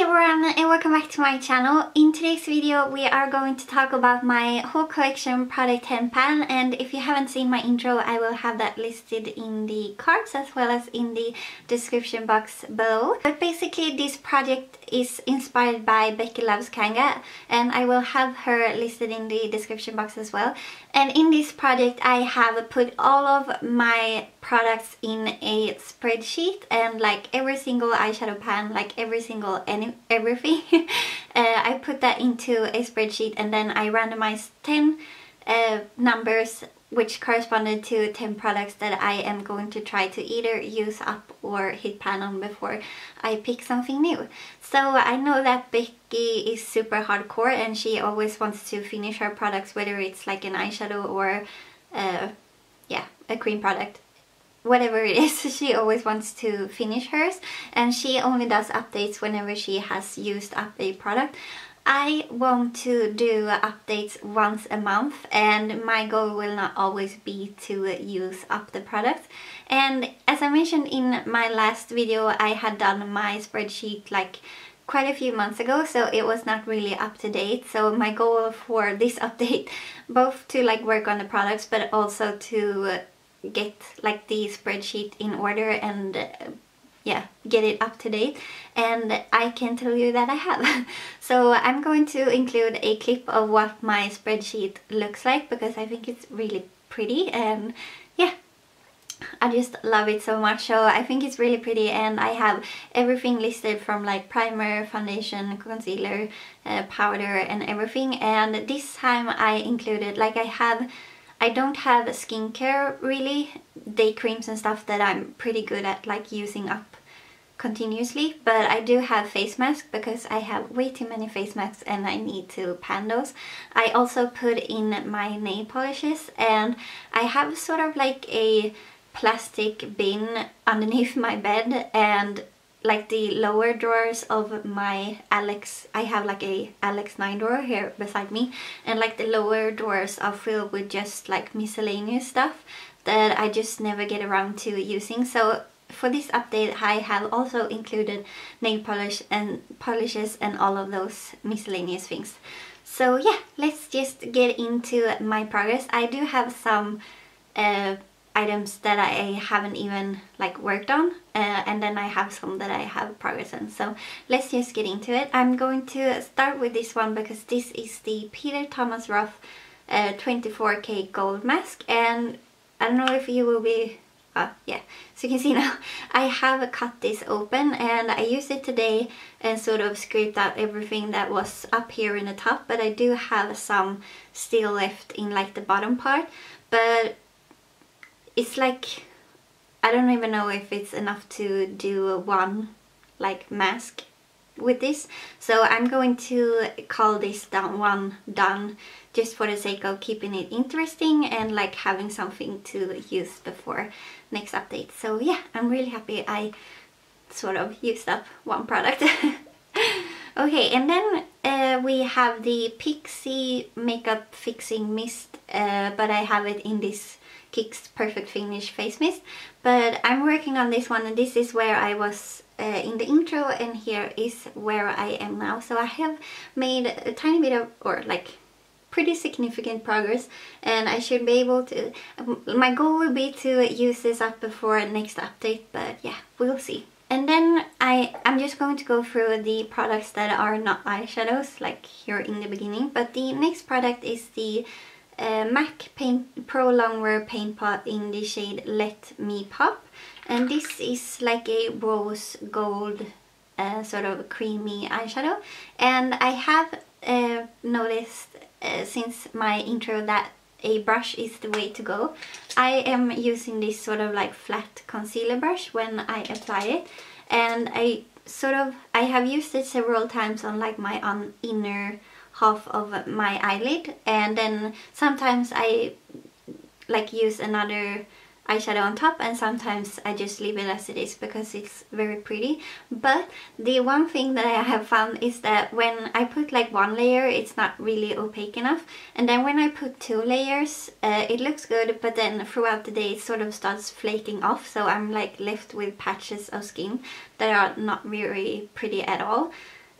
everyone and welcome back to my channel. In today's video we are going to talk about my whole collection product hand pan, and if you haven't seen my intro I will have that listed in the cards as well as in the description box below. But basically this project is inspired by Becky loves Kanga and I will have her listed in the description box as well. And in this project I have put all of my products in a spreadsheet, and like every single eyeshadow pan, like every single everything I put that into a spreadsheet, and then I randomized 10 numbers which corresponded to 10 products that I am going to try to either use up or hit pan on before I pick something new. So I know that Becky is super hardcore and she always wants to finish her products, whether it's like an eyeshadow or yeah, a cream product. Whatever it is, she always wants to finish hers, and she only does updates whenever she has used up a product. I want to do updates once a month, and my goal will not always be to use up the products. And as I mentioned in my last video, I had done my spreadsheet like quite a few months ago, so it was not really up to date. So my goal for this update, both to like work on the products but also to get like the spreadsheet in order and yeah, get it up to date, and I can tell you that I have. So I'm going to include a clip of what my spreadsheet looks like because I think it's really pretty, and yeah, I just love it so much. So I think it's really pretty, and I have everything listed from like primer, foundation, concealer, powder and everything. And this time I included, like I don't have skincare really, day creams and stuff that I'm pretty good at like using up continuously, but I do have face masks because I have way too many face masks and I need to pan those. I also put in my nail polishes, and I have sort of like a plastic bin underneath my bed, and like the lower drawers of my Alex, I have like a Alex 9 drawer here beside me, and like the lower drawers are filled with just like miscellaneous stuff that I just never get around to using. So for this update I have also included nail polish and polishes and all of those miscellaneous things. So yeah, let's just get into my progress. I do have some items that I haven't even like worked on, and then I have some that I have progress on. So let's just get into it. I'm going to start with this one because this is the Peter Thomas Roth 24K gold mask, and I don't know if you will be yeah, so you can see now I have cut this open and I used it today and sort of scraped out everything that was up here in the top, but I do have some still left in like the bottom part, but it's like, I don't even know if it's enough to do one like mask with this, so I'm going to call this one done just for the sake of keeping it interesting and like having something to use before next update. So yeah, I'm really happy I sort of used up one product. Okay, and then we have the Pixie Makeup Fixing Mist, but I have it in this Kik's Perfect Finish face mist, but I'm working on this one, and this is where I was in the intro, and here is where I am now. So I have made a tiny bit of, or like pretty significant progress, and I should be able to, my goal will be to use this up before next update, but yeah, we'll see. And then I'm just going to go through the products that are not eyeshadows like here in the beginning, but the next product is the MAC Paint Pro Longwear Paint Pot in the shade Let Me Pop, and this is like a rose gold sort of creamy eyeshadow. And I have noticed since my intro that a brush is the way to go. I am using this sort of like flat concealer brush when I apply it, and I have used it several times on like my inner half of my eyelid, and then sometimes I like use another eyeshadow on top, and sometimes I just leave it as it is because it's very pretty. But the one thing that I have found is that when I put like one layer it's not really opaque enough, and then when I put 2 layers it looks good, but then throughout the day it sort of starts flaking off, so I'm like left with patches of skin that are not very pretty at all.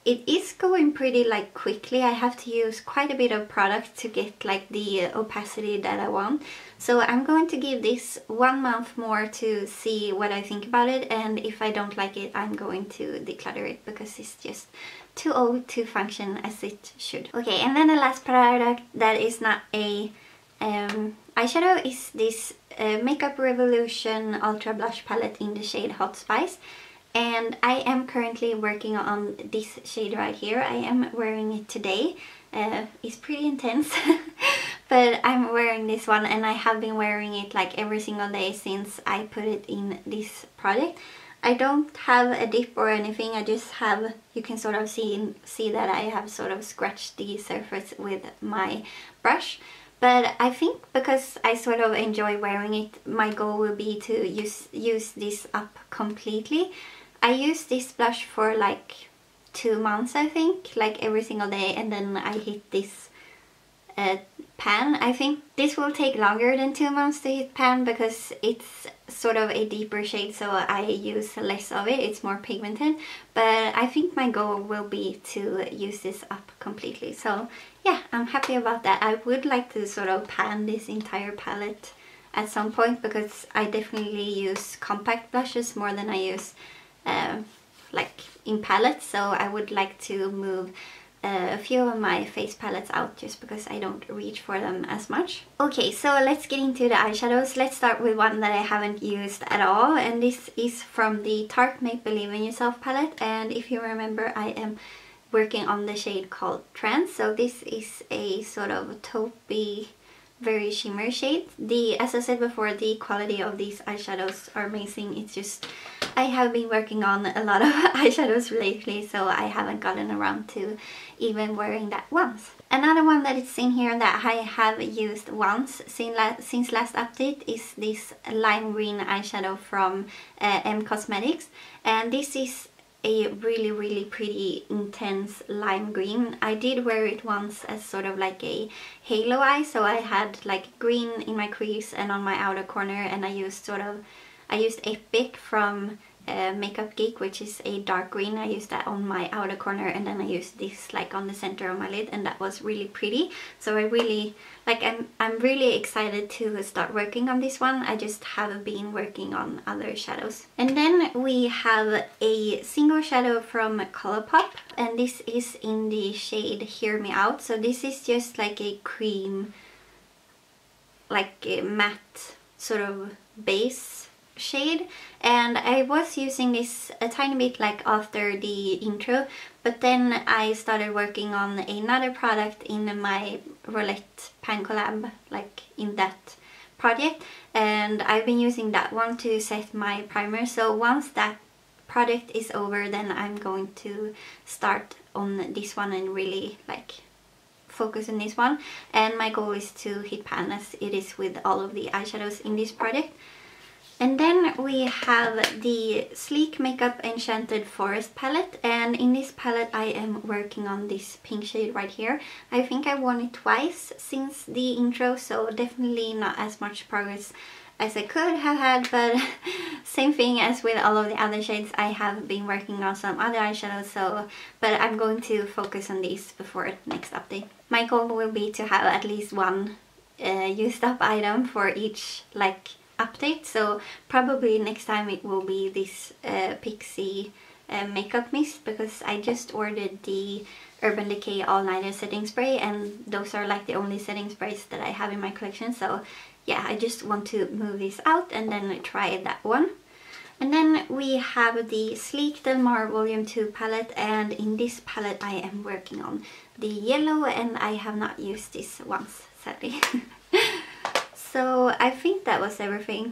it is going pretty like quickly. I have to use quite a bit of product to get like the opacity that I want. So I'm going to give this 1 month more to see what I think about it, and if I don't like it, I'm going to declutter it because it's just too old to function as it should. Okay, and then the last product that is not a eyeshadow is this Makeup Revolution Ultra Blush Palette in the shade Hot Spice. And I am currently working on this shade right here. I am wearing it today. It's pretty intense. But I'm wearing this one, and I have been wearing it like every single day since I put it in this product. I don't have a dip or anything. I just have, you can sort of see that I have sort of scratched the surface with my brush. But I think because I sort of enjoy wearing it, my goal will be to use this up completely. I used this blush for like 2 months, I think, like every single day, and then I hit this pan. I think this will take longer than 2 months to hit pan because it's sort of a deeper shade, so I use less of it. It's more pigmented, but I think my goal will be to use this up completely. So yeah, I'm happy about that. I would like to sort of pan this entire palette at some point because I definitely use compact blushes more than I use like in palettes, so I would like to move a few of my face palettes out just because I don't reach for them as much. Okay, so let's get into the eyeshadows. Let's start with one that I haven't used at all, and this is from the Tarte Make Believe in Yourself palette. And if you remember, I am working on the shade called Trance. So this is a sort of taupey, very shimmer shade. As I said before, the quality of these eyeshadows are amazing. It's just, I have been working on a lot of eyeshadows lately, so I haven't gotten around to even wearing that once. Another one that is in here that I have used once since last update is this lime green eyeshadow from Emme Cosmetics, and this is a really pretty intense lime green. I did wear it once as sort of like a halo eye, so I had like green in my crease and on my outer corner, and I used Epic from Makeup Geek, which is a dark green. I used that on my outer corner, and then I used this like on the center of my lid, and that was really pretty. So I really like, I'm really excited to start working on this one. I just haven't been working on other shadows. And then we have a single shadow from Colourpop, and this is in the shade Hear Me Out. So this is just like a cream, like a matte sort of base shade, and I was using this a tiny bit like after the intro, but then I started working on another product in my Roulette pan collab, like in that project, and I've been using that one to set my primer. So once that project is over, then I'm going to start on this one and really like focus on this one, and my goal is to hit pan as it is with all of the eyeshadows in this project. And then we have the Sleek Makeup Enchanted Forest palette, and in this palette I am working on this pink shade right here. I think I worn it twice since the intro, so definitely not as much progress as I could have had, but same thing as with all of the other shades. I have been working on some other eyeshadows, but I'm going to focus on these before next update. My goal will be to have at least one used up item for each like update, so probably next time it will be this Pixie makeup mist, because I just ordered the Urban Decay All Nighter setting spray, and those are like the only setting sprays that I have in my collection. So yeah, I just want to move this out and then try that one. And then we have the Sleek Del Mar Volume 2 palette, and in this palette I am working on the yellow, and I have not used this once, sadly. So I think that was everything.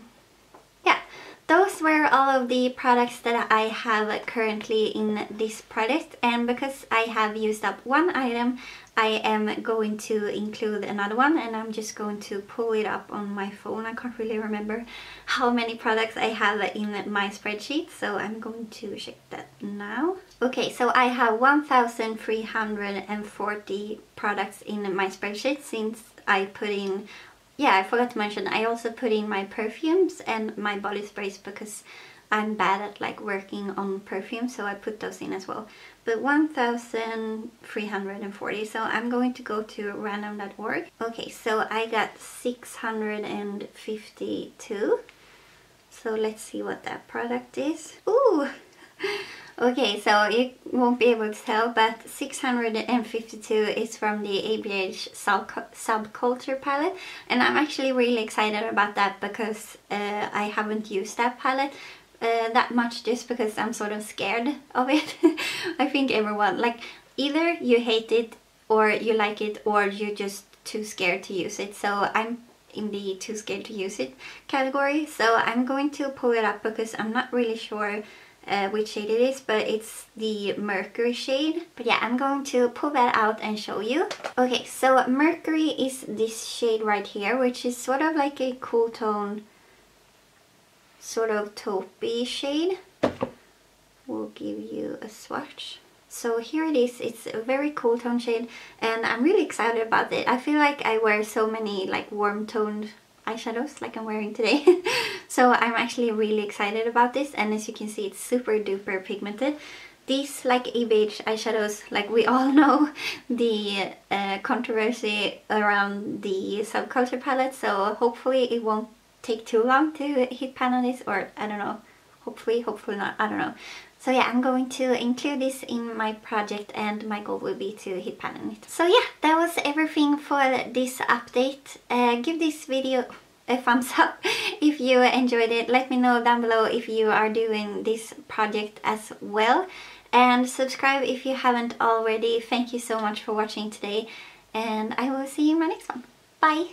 Yeah, those were all of the products that I have currently in this product, and because I have used up one item, I am going to include another one, and I'm just going to pull it up on my phone. I can't really remember how many products I have in my spreadsheet, so I'm going to check that now. Okay, so I have 1,340 products in my spreadsheet since I put in, yeah, I forgot to mention, I also put in my perfumes and my body sprays because I'm bad at like working on perfume, so I put those in as well. but 1,340. So I'm going to go to random.org. Okay, so I got 652. So let's see what that product is. Ooh! Okay, so you won't be able to tell, but 652 is from the ABH Subculture palette, and I'm actually really excited about that because I haven't used that palette that much, just because I'm sort of scared of it. I think everyone, like, either you hate it or you like it, or you're just too scared to use it. So I'm in the too scared to use it category. So I'm going to pull it up because I'm not really sure which shade it is, but it's the Mercury shade. But yeah, I'm going to pull that out and show you. Okay, so Mercury is this shade right here, which is sort of like a cool tone, sort of taupey shade. We'll give you a swatch. So here it is. It's a very cool tone shade, and I'm really excited about it. I feel like I wear so many like warm toned eyeshadows like I'm wearing today. So I'm actually really excited about this, and as you can see, it's super duper pigmented. These like ABH eyeshadows, like we all know the controversy around the Subculture palette, so hopefully it won't take too long to hit pan on this, or I don't know, hopefully not, I don't know. So yeah, I'm going to include this in my project, and my goal will be to hit pan on it. So yeah, that was everything for this update. Give this video a thumbs up if you enjoyed it. Let me know down below if you are doing this project as well. And subscribe if you haven't already. Thank you so much for watching today, and I will see you in my next one. Bye!